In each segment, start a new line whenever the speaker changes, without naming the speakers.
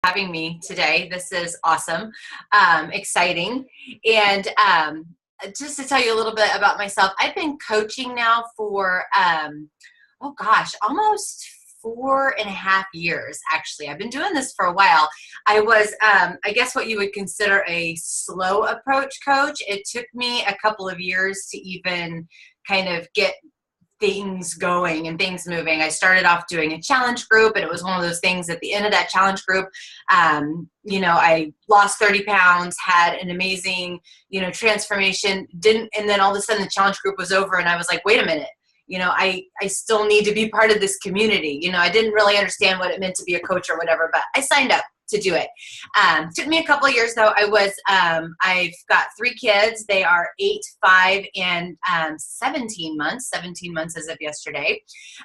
having me today. This is awesome, exciting. And just to tell you a little bit about myself, I've been coaching now for, oh gosh, almost 4.5 years, actually. I've been doing this for a while. I was, I guess what you would consider a slow approach coach. It took me a couple of years to even kind of get things going and things moving. I started off doing a challenge group, and it was one of those things at the end of that challenge group, I lost 30 pounds, had an amazing, transformation, and then all of a sudden the challenge group was over, and I was like, wait a minute, I still need to be part of this community. I didn't really understand what it meant to be a coach or whatever, but I signed up to do it. Took me a couple of years though. I've got 3 kids. They are 8, 5, and 17 months, 17 months as of yesterday.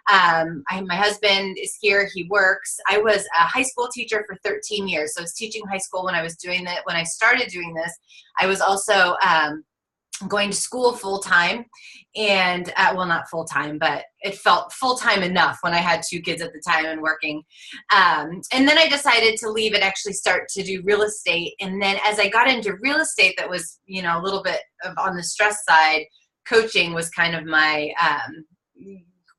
My husband is here. He works. I was a high school teacher for 13 years. So I was teaching high school when I was doing that. When I started doing this, I was also, going to school full-time, and well, not full-time, but it felt full-time enough when I had 2 kids at the time and working. And then I decided to leave and actually start to do real estate. And then as I got into real estate, that was, a little bit of on the stress side. Coaching was kind of my,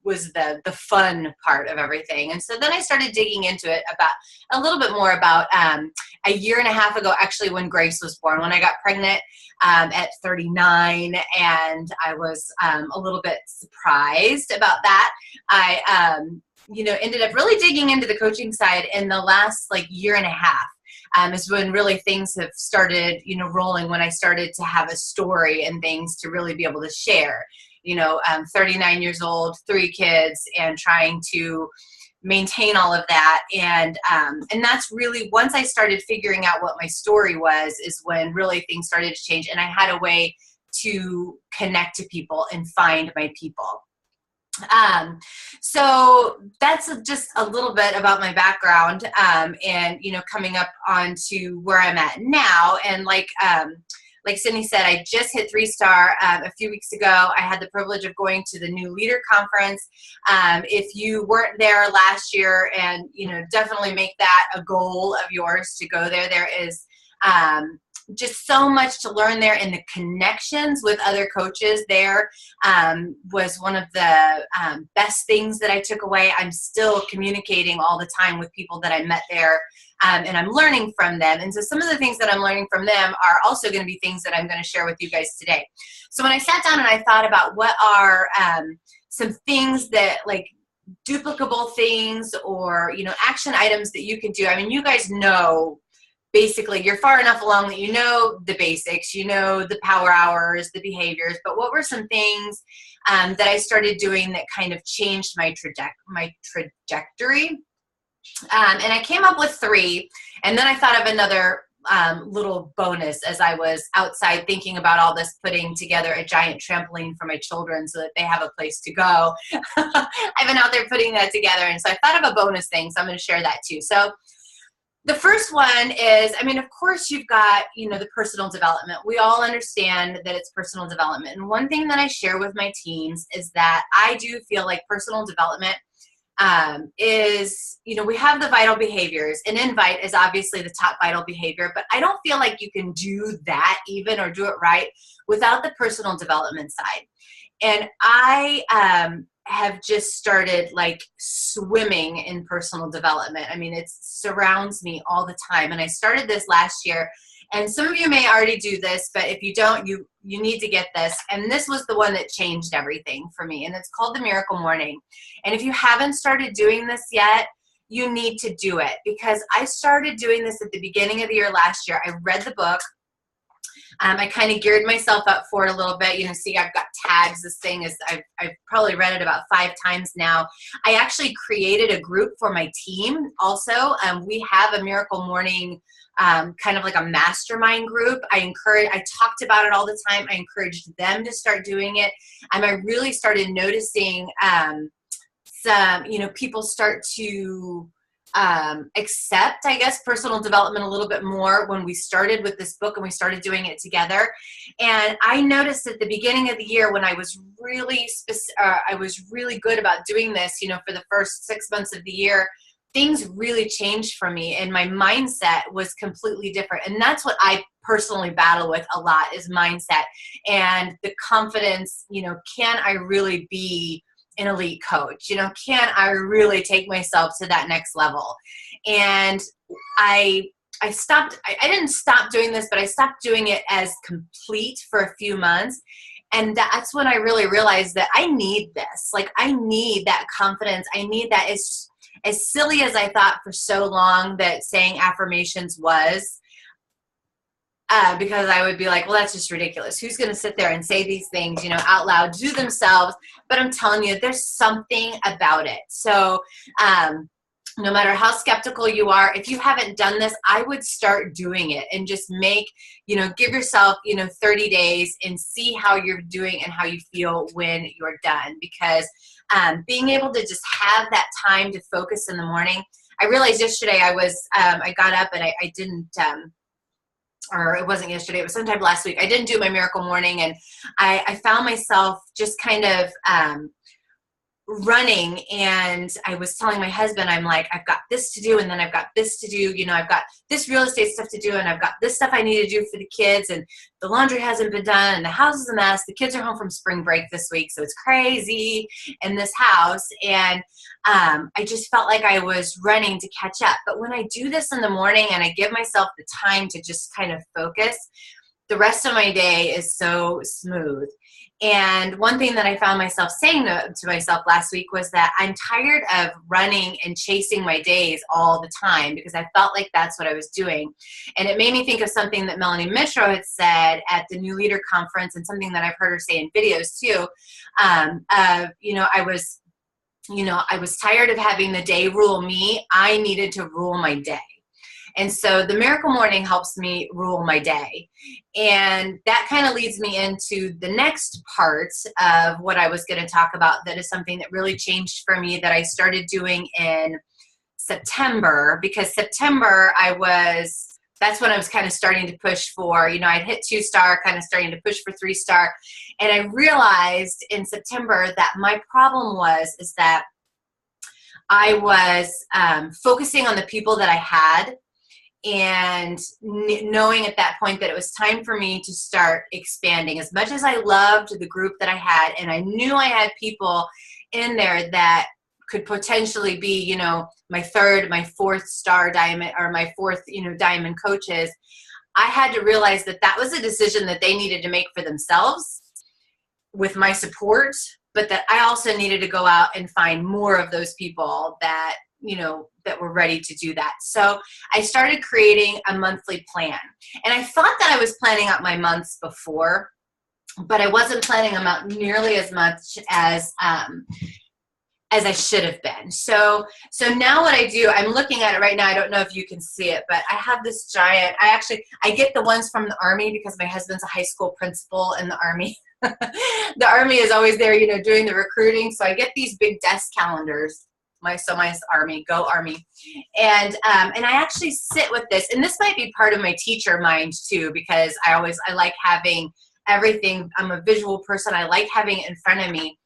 was the fun part of everything. And so then I started digging into it about a little bit more about a year and a half ago, actually, when Grace was born, when I got pregnant at 39, and I was a little bit surprised about that. I, ended up really digging into the coaching side in the last year and a half. Is when really things have started, rolling, when I started to have a story and things to really be able to share. 39 years old, 3 kids, and trying to maintain all of that. And that's really, once I started figuring out what my story was, is when really things started to change, and I had a way to connect to people and find my people. So that's just a little bit about my background, and, coming up onto where I'm at now. And like Cindy said, I just hit 3-star a few weeks ago. I had the privilege of going to the New Leader Conference. If you weren't there last year, and, definitely make that a goal of yours to go there. There is just so much to learn there, and the connections with other coaches there was one of the best things that I took away. I'm still communicating all the time with people that I met there, and I'm learning from them. And so some of the things that I'm learning from them are also going to be things that I'm going to share with you guys today. So when I sat down and I thought about what are some things that, duplicable things, or, action items that you can do. I mean, you guys know, basically, you're far enough along that you know the basics, the power hours, the behaviors, but what were some things that I started doing that kind of changed my trajectory? And I came up with 3, and then I thought of another little bonus as I was outside thinking about all this, putting together a giant trampoline for my children so that they have a place to go. I've been out there putting that together, and so I thought of a bonus thing, so I'm going to share that too. So the first one is, of course, you've got, the personal development. We all understand that it's personal development. And one thing that I share with my teams is that I do feel like personal development is, we have the vital behaviors, and invite is obviously the top vital behavior, but I don't feel like you can do that even, or do it right, without the personal development side. And I have just started swimming in personal development. It surrounds me all the time. And I started this last year, and some of you may already do this, but if you don't, you need to get this. And this was the one that changed everything for me. And it's called the Miracle Morning. And if you haven't started doing this yet, you need to do it, because I started doing this at the beginning of the year last year. I read the book. I kind of geared myself up for it a little bit. See, I've got tags. This thing is, I've probably read it about 5 times now. I actually created a group for my team also. We have a Miracle Morning, kind of like a mastermind group. I talked about it all the time. I encouraged them to start doing it. And I really started noticing some, people start to accept, I guess, personal development a little bit more when we started with this book and we started doing it together. And I noticed at the beginning of the year when I was really good about doing this, for the first 6 months of the year, things really changed for me, and my mindset was completely different. And that's what I personally battle with a lot, is mindset and the confidence. Can I really be an elite coach? Can I really take myself to that next level? And I stopped, I didn't stop doing this, but I stopped doing it as complete for a few months. And that's when I really realized that I need this. Like, I need that confidence. I need that. As silly as I thought for so long that saying affirmations was, because I would be like, well, that's just ridiculous. Who's going to sit there and say these things, out loud to themselves? But I'm telling you, there's something about it. So, no matter how skeptical you are, if you haven't done this, I would start doing it and just give yourself, 30 days and see how you're doing and how you feel when you're done. Because being able to just have that time to focus in the morning. I realized yesterday I got up and I didn't, or it wasn't yesterday, it was sometime last week. I didn't do my miracle morning, and I found myself just kind of running, and I was telling my husband, I'm like, I've got this to do, and then I've got this to do, I've got this real estate stuff to do, and I've got this stuff I need to do for the kids, and the laundry hasn't been done, and the house is a mess. The kids are home from spring break this week, so it's crazy in this house, and I just felt like I was running to catch up. But when I do this in the morning and I give myself the time to just kind of focus, the rest of my day is so smooth. And one thing that I found myself saying to myself last week was that I'm tired of running and chasing my days all the time, because I felt like that's what I was doing. And it made me think of something that Melanie Mitro had said at the New Leader Conference, and something that I've heard her say in videos too. I was tired of having the day rule me. I needed to rule my day. And so the miracle morning helps me rule my day. And that kind of leads me into the next part of what I was going to talk about. That is something that really changed for me, that I started doing in September, because September that's when I was kind of starting to push for, I'd hit 2-star, kind of starting to push for 3-star. And I realized in September that my problem is that I was focusing on the people that I had, and knowing at that point that it was time for me to start expanding. As much as I loved the group that I had, and I knew I had people in there that could potentially be, my 3rd, my 4th star diamond, or my 4th, diamond coaches, I had to realize that that was a decision that they needed to make for themselves with my support, but that I also needed to go out and find more of those people that that were ready to do that. So I started creating a monthly plan. And I thought that I was planning out my months before, but I wasn't planning them out nearly as much as I should have been. So now what I do, I'm looking at it right now. I don't know if you can see it, but I have this giant, I get the ones from the Army, because my husband's a high school principal in the Army. The Army is always there, doing the recruiting. So I get these big desk calendars. My Army, go Army. And I actually sit with this, and this might be part of my teacher mind too, because I like having everything. I'm a visual person. I like having it in front of me.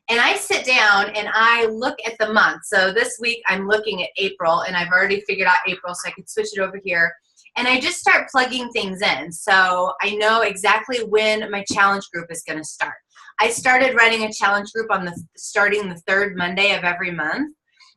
And I sit down and I look at the month. So this week I'm looking at April, and I've already figured out April, so I could switch it over here. And I just start plugging things in. So I know exactly when my challenge group is going to start. I started running a challenge group starting the 3rd Monday of every month.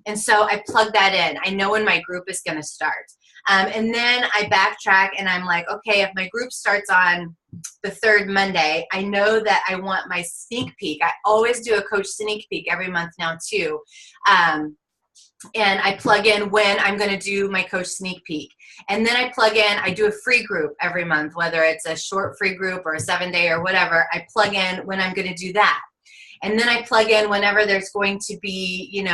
And so I plug that in. I know when my group is going to start. And then I backtrack and I'm like, okay, if my group starts on the 3rd Monday, I know that I want my sneak peek. I always do a coach sneak peek every month now too. And I plug in when I'm going to do my coach sneak peek. And then I plug in, I do a free group every month, whether it's a short free group or a 7-day or whatever. I plug in when I'm going to do that. And then I plug in whenever there's going to be,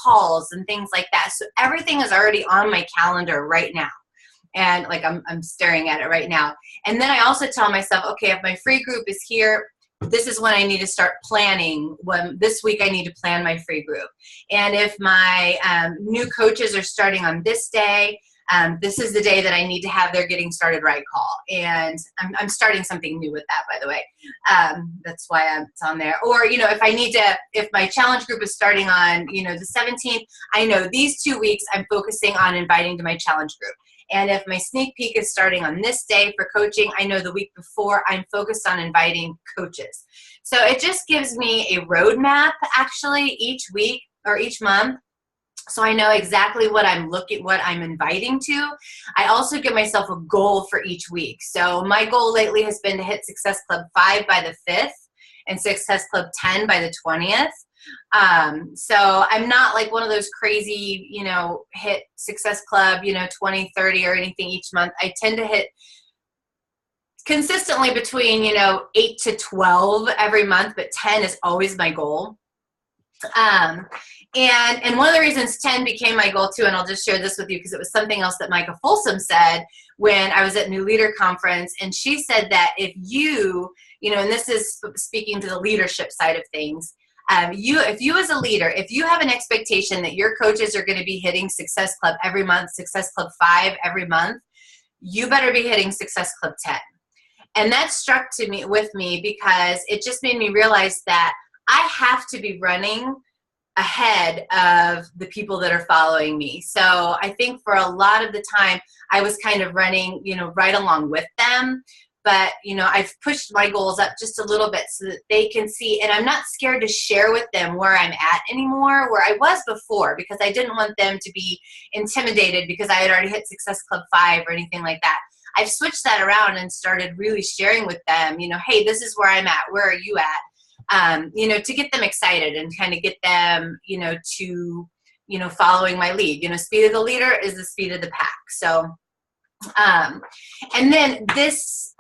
calls and things like that. So everything is already on my calendar right now. And like I'm staring at it right now. And then I also tell myself, okay, if my free group is here, this is when I need to start planning. This week I need to plan my free group. And if my new coaches are starting on this day, this is the day that I need to have their getting started right call. And I'm starting something new with that, by the way. That's why it's on there. Or, if my challenge group is starting on, the 17th, I know these 2 weeks I'm focusing on inviting to my challenge group. And if my sneak peek is starting on this day for coaching, I know the week before I'm focused on inviting coaches. So it just gives me a roadmap, actually, each week or each month. So I know exactly what I'm inviting to. I also give myself a goal for each week. So my goal lately has been to hit Success Club 5 by the 5th and Success Club 10 by the 20th. So I'm not like one of those crazy, hit Success Club, 20, 30 or anything each month. I tend to hit consistently between, 8 to 12 every month, but 10 is always my goal. And one of the reasons 10 became my goal too, and I'll just share this with you because it was something else that Micah Folsom said when I was at New Leader Conference, and she said that if you, and this is speaking to the leadership side of things, if you as a leader, if you have an expectation that your coaches are going to be hitting Success Club every month, Success Club 5 every month, you better be hitting Success Club 10. And that struck with me because it just made me realize that I have to be running ahead of the people that are following me. So I think for a lot of the time I was kind of running, right along with them. But, I've pushed my goals up just a little bit so that they can see, and I'm not scared to share with them where I'm at anymore, where I was before, because I didn't want them to be intimidated because I had already hit Success Club 5 or anything like that. I've switched that around and started really sharing with them, hey, this is where I'm at. Where are you at? To get them excited and kind of get them, to, following my lead. Speed of the leader is the speed of the pack. So, and then this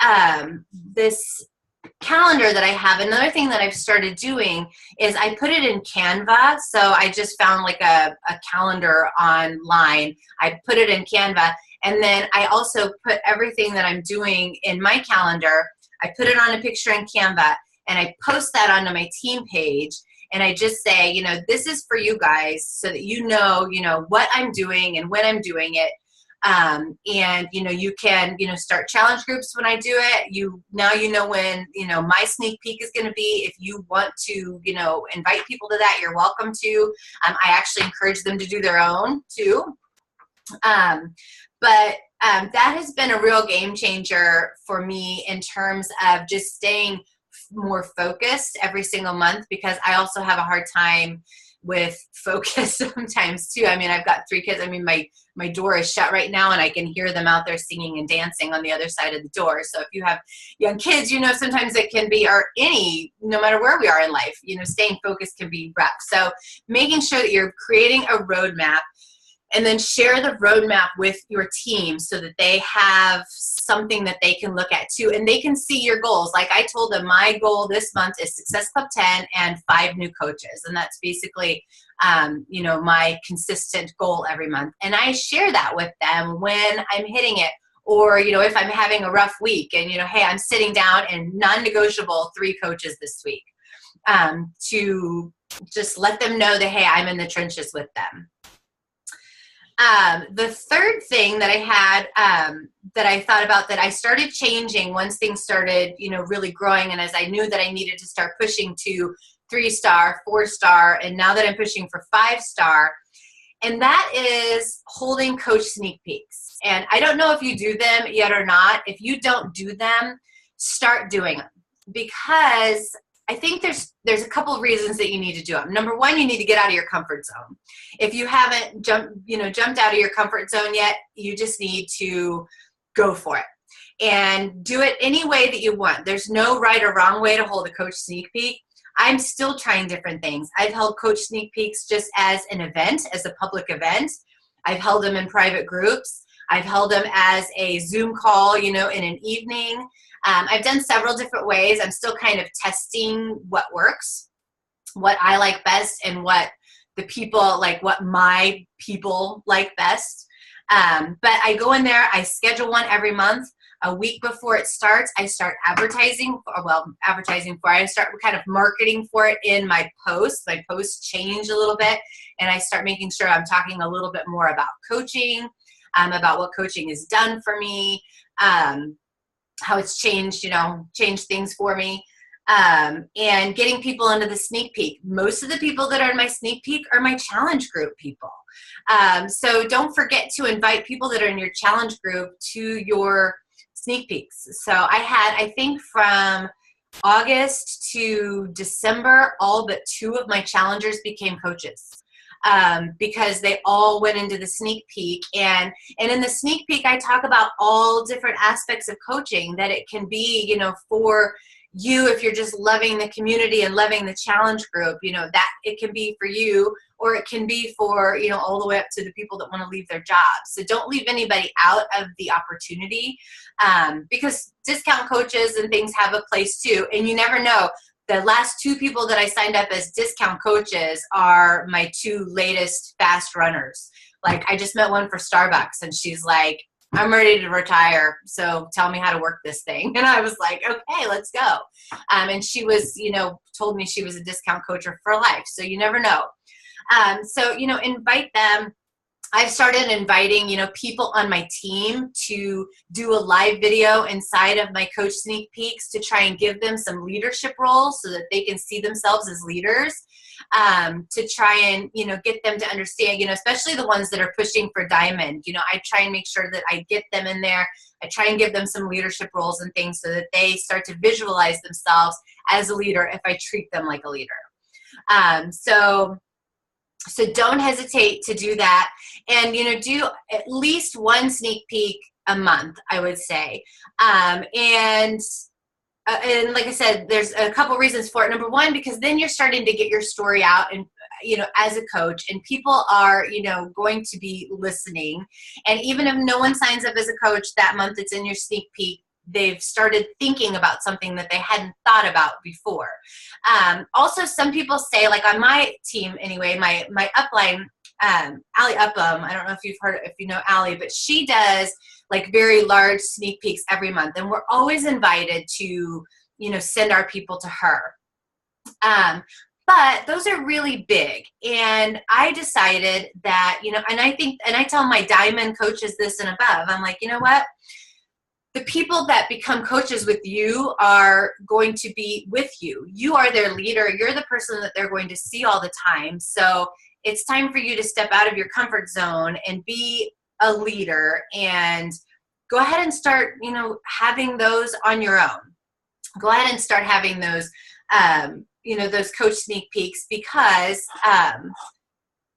calendar that I have, another thing that I've started doing is I put it in Canva. So I just found like a calendar online. I put it in Canva, and then I also put everything that I'm doing in my calendar. I put it on a picture in Canva, and I post that onto my team page. And I just say, this is for you guys so that you know what I'm doing and when I'm doing it. And, you can, start challenge groups when I do it. Now you know when, my sneak peek is going to be. If you want to, invite people to that, you're welcome to. I actually encourage them to do their own too. But that has been a real game changer for me in terms of just staying more focused every single month, because I also have a hard time with focus sometimes too. I mean, I've got 3 kids. I mean, my door is shut right now and I can hear them out there singing and dancing on the other side of the door. So if you have young kids, sometimes it can be, or no matter where we are in life, staying focused can be rough. So making sure that you're creating a roadmap, and then share the roadmap with your team so that they have something that they can look at too, and they can see your goals. Like I told them, my goal this month is Success Club 10 and 5 new coaches. And that's basically, my consistent goal every month. And I share that with them when I'm hitting it. Or, if I'm having a rough week and, hey, I'm sitting down and non-negotiable 3 coaches this week, to just let them know that, hey, I'm in the trenches with them. The third thing that I had, that I thought about that I started changing once things started, really growing. And as I knew that I needed to start pushing to 3-star, 4-star, and now that I'm pushing for 5-star, and that is holding coach sneak peeks. And I don't know if you do them yet or not. If you don't do them, start doing them, because I think there's a couple of reasons that you need to do them. Number one, you need to get out of your comfort zone. If you haven't jumped out of your comfort zone yet, you just need to go for it and do it any way that you want. There's no right or wrong way to hold a coach sneak peek. I'm still trying different things. I've held coach sneak peeks just as an event, as a public event. I've held them in private groups. I've held them as a Zoom call, in an evening. I've done several different ways. I'm still kind of testing what works, what I like best, and what the people like, what my people like best. But I go in there, I schedule one every month. A week before it starts, I start I start kind of marketing for it in my posts. My posts change a little bit, and I start making sure I'm talking a little bit more about coaching. about what coaching has done for me, how it's changed, changed things for me. And getting people into the sneak peek. Most of the people that are in my sneak peek are my challenge group people. So don't forget to invite people that are in your challenge group to your sneak peeks. So I think from August to December, all but 2 of my challengers became coaches. Because they all went into the sneak peek, and in the sneak peek I talk about all different aspects of coaching, that it can be, for you if you're just loving the community and loving the challenge group, that it can be for you, or it can be for, all the way up to the people that want to leave their jobs. So don't leave anybody out of the opportunity, because discount coaches and things have a place too, and you never know. The last 2 people that I signed up as discount coaches are my 2 latest fast runners. Like, I just met one for Starbucks, and she's like, I'm ready to retire, so tell me how to work this thing. And I was like, okay, let's go. And she was, told me she was a discount coach for life, so you never know. So, invite them. I've started inviting, people on my team to do a live video inside of my coach sneak peeks to try and give them some leadership roles so that they can see themselves as leaders, to try and, get them to understand, especially the ones that are pushing for diamond. I try and make sure that I get them in there. I try and give them some leadership roles and things so that they start to visualize themselves as a leader if I treat them like a leader. So don't hesitate to do that, and do at least 1 sneak peek a month, I would say. And like I said, there's a couple reasons for it. Number 1, because then you're starting to get your story out, and as a coach, and people are going to be listening. And even if no one signs up as a coach that month, it's in your sneak peek, they've started thinking about something that they hadn't thought about before. Also, some people say, like on my team anyway, my upline, Allie Upham, I don't know if you know Allie, but she does like very large sneak peeks every month, and we're always invited to, send our people to her. But those are really big, and I decided that, and I tell my diamond coaches this and above, I'm like, you know what? The people that become coaches with you are going to be with you. You are their leader. You're the person that they're going to see all the time. So it's time for you to step out of your comfort zone and be a leader, and go ahead and start, having those on your own. Go ahead and start having those, those coach sneak peeks, because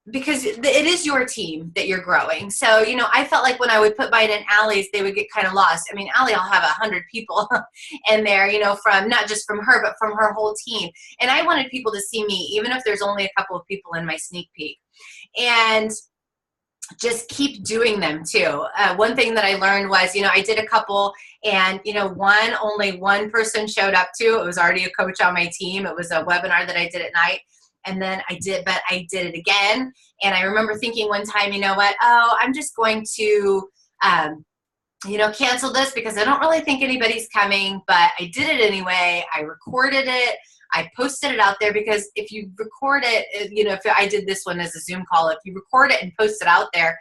it is your team that you're growing. So, I felt like when I would put mine in Allie's, they would get kind of lost. I mean, Allie will have 100 people in there, from not just from her, but from her whole team. And I wanted people to see me, even if there's only a couple of people in my sneak peek. And just keep doing them too. One thing that I learned was, I did a couple, and, only one person showed up to. It was already a coach on my team. It was a webinar that I did at night. And then I did it again. And I remember thinking one time, I'm just going to, cancel this because I don't really think anybody's coming, but I did it anyway. I recorded it. I posted it out there, because if you record it, if I did this one as a Zoom call, if you record it and post it out there,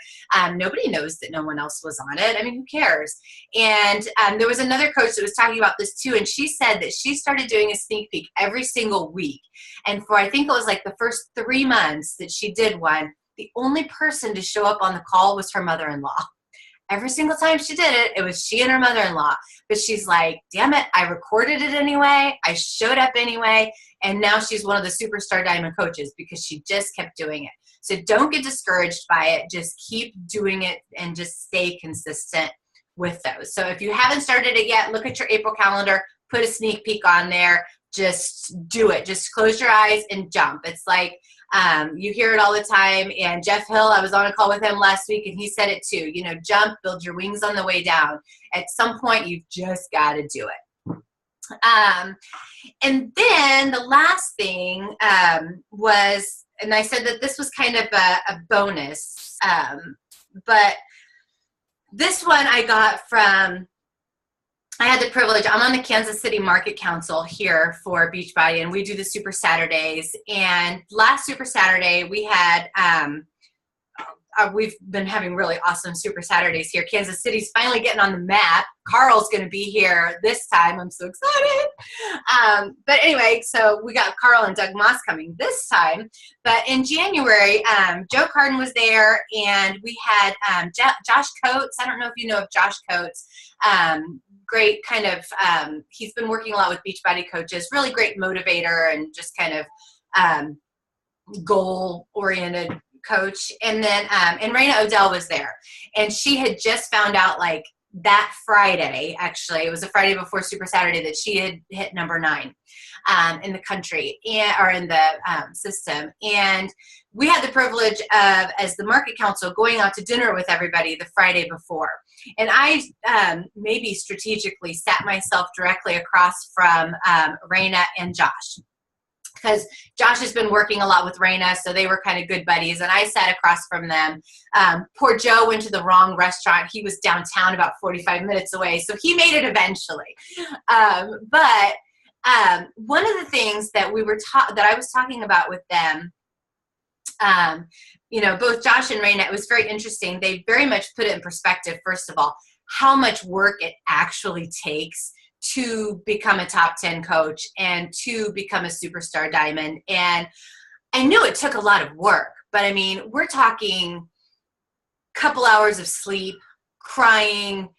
nobody knows that no one else was on it. I mean, who cares? And there was another coach that was talking about this too, and she said that she started doing a sneak peek every single week. And for, I think it was like the first 3 months that she did one, the only person to show up on the call was her mother-in-law. Every single time she did it, it was she and her mother-in-law. But she's like, damn it, I recorded it anyway. I showed up anyway. And now she's one of the superstar diamond coaches because she just kept doing it. So don't get discouraged by it. Just keep doing it and just stay consistent with those. So if you haven't started it yet, look at your April calendar, put a sneak peek on there. Just do it. Just close your eyes and jump. It's like, you hear it all the time. And Jeff Hill, I was on a call with him last week, and he said it too. Jump, build your wings on the way down. At some point, you've just got to do it. And then the last thing was, and I said that this was kind of a bonus, but this one I got from, I had the privilege, I'm on the Kansas City Market Council here for Beachbody, and we do the Super Saturdays. And last Super Saturday, we had we've been having really awesome Super Saturdays here. Kansas City's finally getting on the map. Carl's going to be here this time. I'm so excited. But anyway, so we got Carl and Doug Moss coming this time. But in January, Joe Carden was there, and we had Josh Coates. I don't know if you know of Josh Coates. Great kind of, he's been working a lot with Beachbody coaches, really great motivator and just kind of goal-oriented coach. And then and Raina Odell was there, and she had just found out like that Friday, actually it was a Friday before Super Saturday, that she had hit number 9 in the country or in the system. And we had the privilege of, as the market council, going out to dinner with everybody the Friday before. And I maybe strategically sat myself directly across from Raina and Josh, because Josh has been working a lot with Raina, so they were kind of good buddies, and I sat across from them. Poor Joe went to the wrong restaurant. He was downtown about 45 minutes away, so he made it eventually. But one of the things that I was talking about with them, both Josh and Raina, it was very interesting. They very much put it in perspective, first of all, how much work it actually takes to become a top 10 coach and to become a superstar diamond. And I knew it took a lot of work, but I mean, we're talking a couple hours of sleep, crying,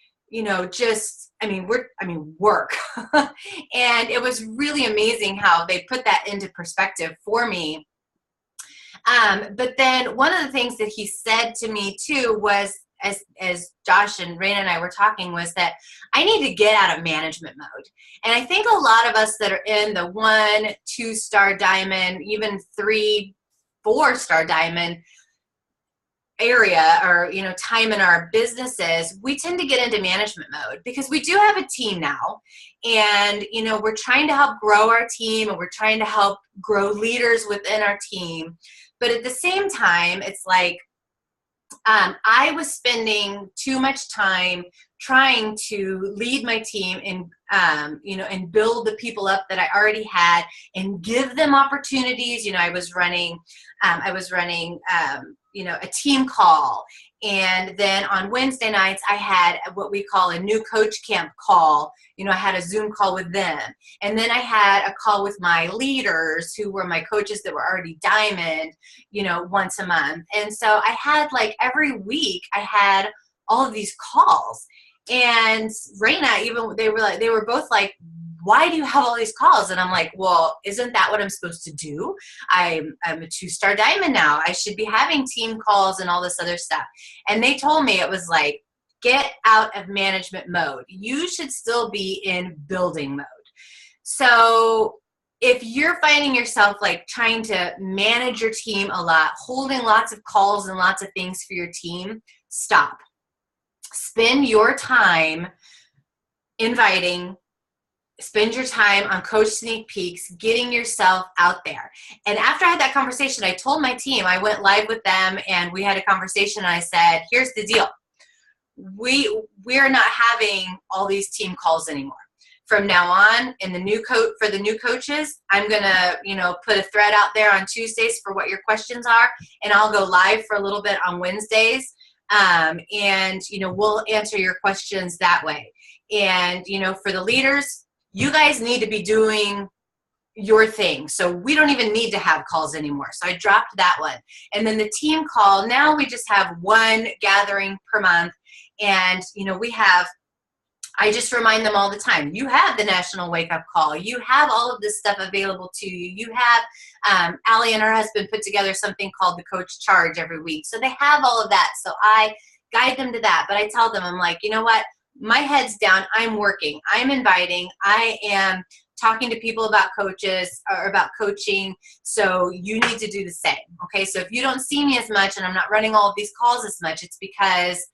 work. And it was really amazing how they put that into perspective for me. But then one of the things that he said to me too was, as Josh and Raina and I were talking, was that I need to get out of management mode. And I think a lot of us that are in the 1-2 star diamond, even 3-4 star diamond area, or time in our businesses, we tend to get into management mode because we do have a team now, and we're trying to help grow our team, and we're trying to help grow leaders within our team. But at the same time, it's like I was spending too much time trying to lead my team and build the people up that I already had and give them opportunities. I was running a team call. And then on Wednesday nights, I had what we call a new coach camp call. I had a Zoom call with them. And then I had a call with my leaders, who were my coaches that were already diamond, once a month. And so I had, like, every week I had all of these calls. And Raina, even they were both like, why do you have all these calls? And I'm like, well, isn't that what I'm supposed to do? I'm a 2-star diamond now. I should be having team calls and all this other stuff. And they told me, it was like, get out of management mode. You should still be in building mode. So if you're finding yourself like trying to manage your team a lot, holding lots of calls and lots of things for your team, stop. Spend your time inviting. Spend your time on coach sneak peeks, getting yourself out there. And after I had that conversation, I told my team, I went live with them, and we had a conversation, and I said, here's the deal. We're not having all these team calls anymore. From now on, in for the new coaches, I'm going to, put a thread out there on Tuesdays for what your questions are, and I'll go live for a little bit on Wednesdays. And, we'll answer your questions that way. And, for the leaders, you guys need to be doing your thing. So we don't even need to have calls anymore. So I dropped that one. And then the team call, now we just have one gathering per month. And, I just remind them all the time, you have the National Wake Up Call. You have all of this stuff available to you. You have, Allie and her husband put together something called the Coach Charge every week. So they have all of that. So I guide them to that. But I tell them, I'm like, you know what? My head's down. I'm working. I'm inviting. I am talking to people about coaches or about coaching. So you need to do the same. Okay. So if you don't see me as much and I'm not running all of these calls as much, it's because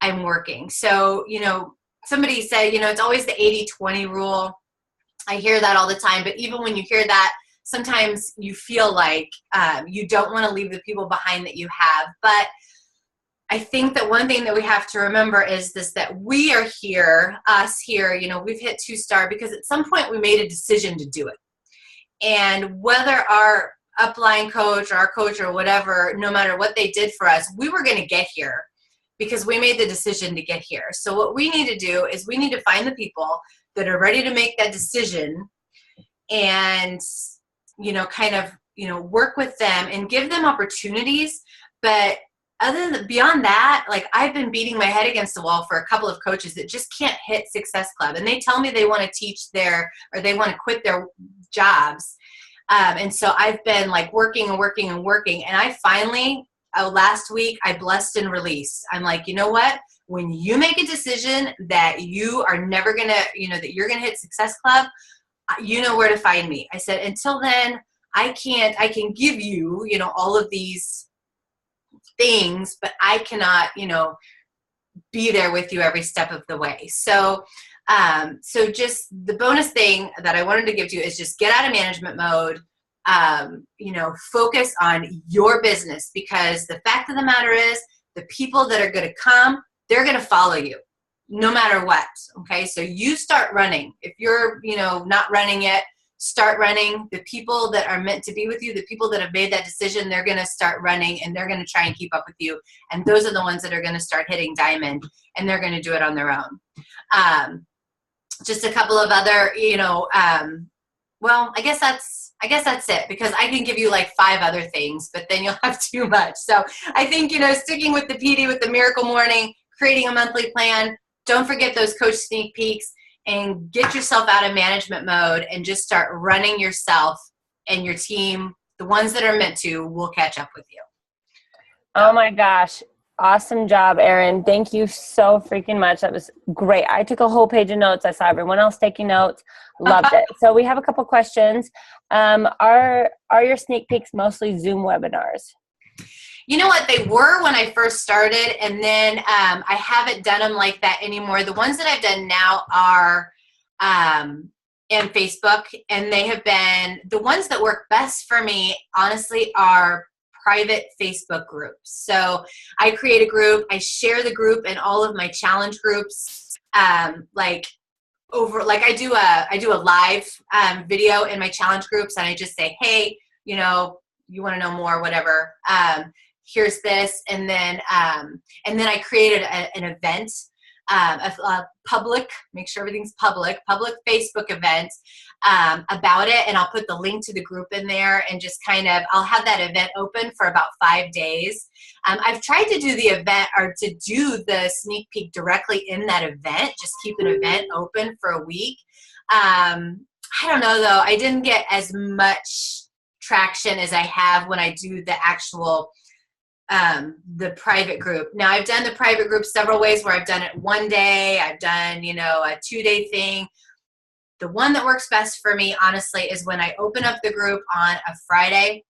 I'm working. So, somebody said, it's always the 80-20 rule. I hear that all the time. But even when you hear that, sometimes you feel like you don't want to leave the people behind that you have. But I think that one thing that we have to remember is that we are here, us here, we've hit 2-star because at some point we made a decision to do it. And whether our upline coach or our coach or whatever, no matter what they did for us, we were going to get here because we made the decision to get here. So what we need to do is we need to find the people that are ready to make that decision and, kind of, work with them and give them opportunities. But beyond that, like, I've been beating my head against the wall for a couple of coaches that just can't hit Success Club. And they tell me they want to teach or they want to quit their jobs. And so I've been like working and working and working. And I finally, last week, I blessed and released. I'm like, you know what? When you make a decision that you are never going to, that you're going to hit Success Club, you know where to find me. I said, until then, I can give you, all of these things, but I cannot, be there with you every step of the way. So, so just the bonus thing that I wanted to give to you is just get out of management mode, focus on your business, because the fact of the matter is the people that are going to come, they're going to follow you no matter what. Okay. So you start running. If you're, not running yet, start running. The people that are meant to be with you, the people that have made that decision, they're going to start running and they're going to try and keep up with you. And those are the ones that are going to start hitting diamond, and they're going to do it on their own. Just a couple of other, well, I guess that's it, because I can give you like 5 other things, but then you'll have too much. So I think, sticking with the PD, with the Miracle Morning, creating a monthly plan, don't forget those coach sneak peeks, and get yourself out of management mode and just start running yourself, and your team, the ones that are meant to, will catch up with you.
Oh my gosh. Awesome job, Aryn. Thank you so freaking much. That was great. I took a whole page of notes. I saw everyone else taking notes. Loved it. So we have a couple questions. Are your sneak peeks mostly Zoom webinars?
You know what? They were when I first started, and then I haven't done them like that anymore. The ones that I've done now are in Facebook, and they have been the ones that work best for me, honestly, are private Facebook groups. So I create a group, I share the group in all of my challenge groups. I do a live video in my challenge groups, and I just say, hey, you want to know more, whatever. Here's this, and then I created an event, a public, make sure everything's public Facebook event about it, and I'll put the link to the group in there, and just I'll have that event open for about 5 days. I've tried to do the event, or to do the sneak peek directly in that event, just keep an event open for a week. I don't know though, I didn't get as much traction as I have when I do the actual the private group. Now, I've done the private group several ways, where I've done it one day, I've done, a 2-day thing. The one that works best for me, honestly, is when I open up the group on a Friday.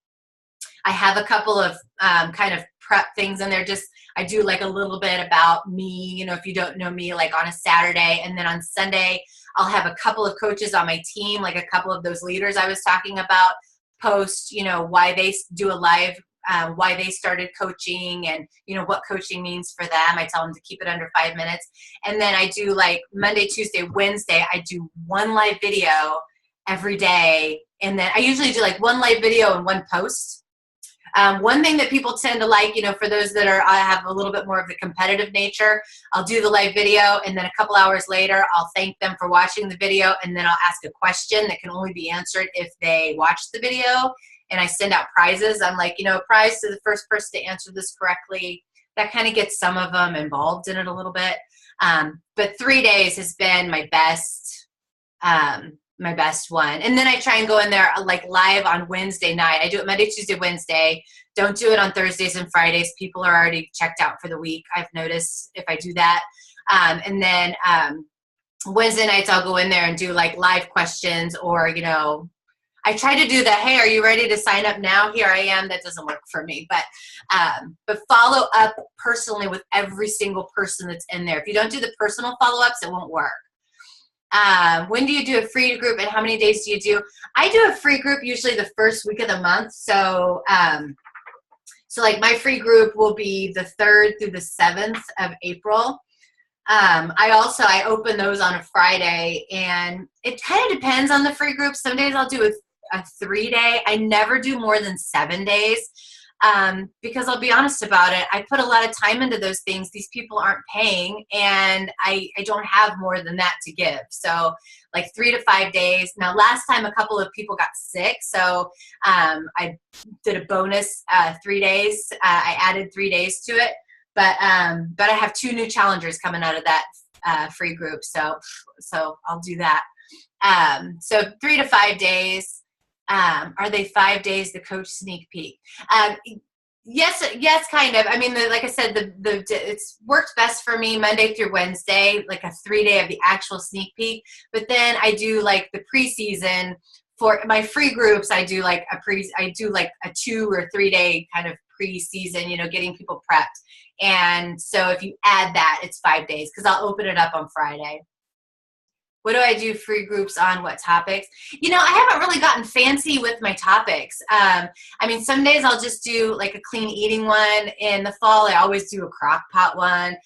I have a couple of kind of prep things in there. Just, I do like a little bit about me, if you don't know me, like on a Saturday. And then on Sunday, I'll have a couple of coaches on my team, like a couple of those leaders I was talking about, post, why they do a live, why they started coaching, and, what coaching means for them. I tell them to keep it under 5 minutes. And then I do like Monday, Tuesday, Wednesday, I do one live video every day. And then I usually do like one live video and one post. One thing that people tend to like, for those that I have a little bit more of the competitive nature, I'll do the live video, and then a couple hours later, I'll thank them for watching the video, and then I'll ask a question that can only be answered if they watch the video, and I send out prizes. I'm like, prize to the first person to answer this correctly. That kind of gets some of them involved in it a little bit. But 3 days has been my best one. And then I try and go in there like live on Wednesday night. I do it Monday, Tuesday, Wednesday. Don't do it on Thursdays and Fridays. People are already checked out for the week, I've noticed, if I do that. And then Wednesday nights, I'll go in there and do like live questions, or, I try to do that. Hey, are you ready to sign up now? Here I am. That doesn't work for me, but follow up personally with every single person that's in there. If you don't do the personal follow-ups, it won't work. When do you do a free group, and how many days do you do? I do a free group usually the first week of the month. So, like my free group will be the 3rd through the 7th of April. I open those on a Friday, and it kind of depends on the free group. Some days I'll do a 3-day. I never do more than 7 days. Because I'll be honest about it, I put a lot of time into those things. These people aren't paying, and I don't have more than that to give. So like 3 to 5 days. Now, last time a couple of people got sick, so I did a bonus 3 days. I added 3 days to it, but I have 2 new challengers coming out of that free group, so I'll do that. So 3 to 5 days. Are they 5 days, the coach sneak peek? Yes, kind of. I mean, like I said, it's worked best for me Monday through Wednesday, like a 3-day of the actual sneak peek. But then I do like the preseason for my free groups. I do like a 2 or 3 day kind of preseason, getting people prepped. And so if you add that, it's 5 days, because I'll open it up on Friday. What do I do free groups on? What topics? I haven't really gotten fancy with my topics. I mean, some days I'll just do like a clean eating one. In the fall, I always do a crock pot one.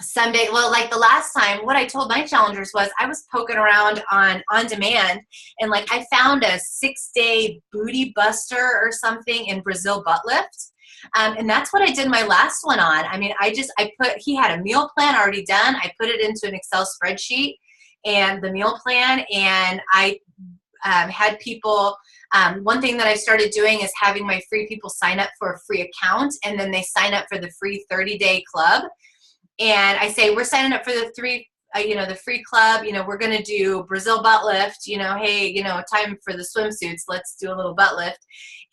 Some day, well, like the last time, what I told my challengers was I was poking around on demand, and like I found a 6-day booty buster or something in Brazil butt lift. And that's what I did my last one on. I mean, he had a meal plan already done. I put it into an Excel spreadsheet and the meal plan, and I had people, one thing that I started doing is having my free people sign up for a free account, and then they sign up for the free 30-day club. And I say, we're signing up for the the free club, we're going to do Brazil butt lift, hey, time for the swimsuits. Let's do a little butt lift.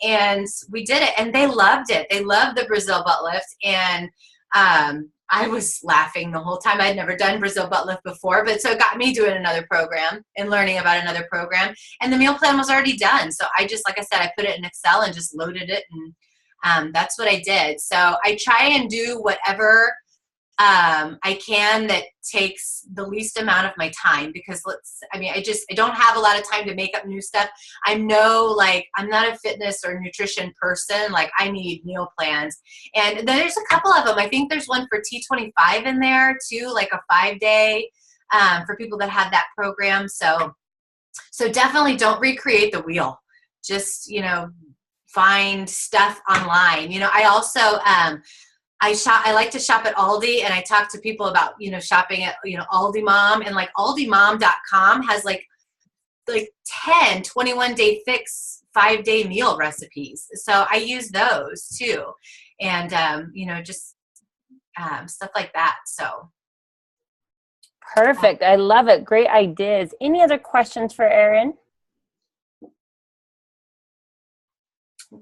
And we did it, and they loved it. They loved the Brazil butt lift. And I was laughing the whole time. I'd never done Brazil butt lift before, but so it got me doing another program and learning about another program. And the meal plan was already done. So I just, like I said, I put it in Excel and just loaded it. And that's what I did. So I try and do whatever I can that takes the least amount of my time, because I don't have a lot of time to make up new stuff. I'm not a fitness or nutrition person. Like, I need meal plans. And then there's a couple of them. I think there's one for T25 in there too, like a 5-day for people that have that program. So definitely don't recreate the wheel. Just, find stuff online. I also, I like to shop at Aldi, and I talk to people about, shopping at, Aldi Mom, and like aldimom.com has like 10 21-day fix 5-day meal recipes. So I use those too. And, just stuff like that. So.
Perfect. I love it. Great ideas. Any other questions for Aryn?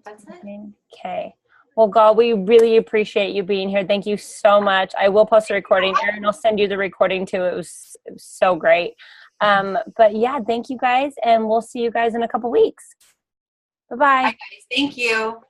That's it.
Okay. Well, Gal, we really appreciate you being here. Thank you so much. I will post a recording. Aryn will send you the recording too. It was so great. But yeah, thank you guys, and we'll see you guys in a couple weeks. Bye-bye.
Bye, guys. Thank you.